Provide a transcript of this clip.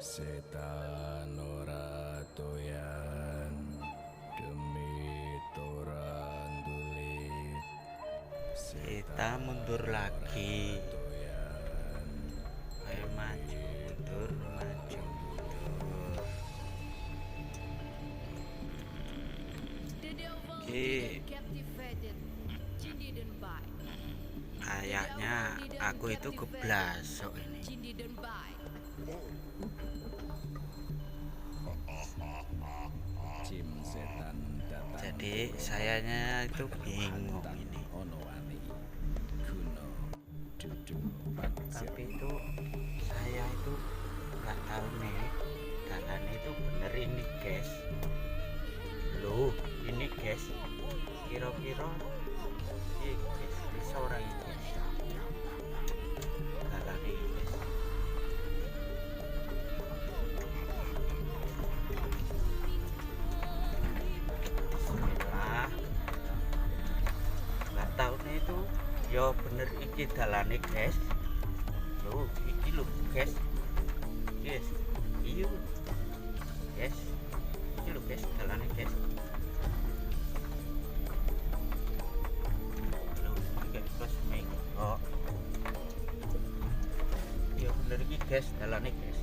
Setan ora doyan demi toran tulit. Kita mundur lagi. Doyan Ayo maju mundur, maju mundur. Kayaknya aku itu keblasok ini. Jim setan datang. Jadi sayanya itu bingung ini. Ono wani kuno duduk pangsir. Tapi itu saya itu nggak tahu nih jalan itu bener ini guys. Loh ini guys, kira-kira ini guys bisa orang ini guys. Jalan ini guys. Bismillah. Nggak tahu nih itu ya bener iki dalane guys. Loh iki lho guys. Guys, iya guys, iki lho guys dalane guys. Loh iki pas main. Oh iya bener iki guys dalane guys.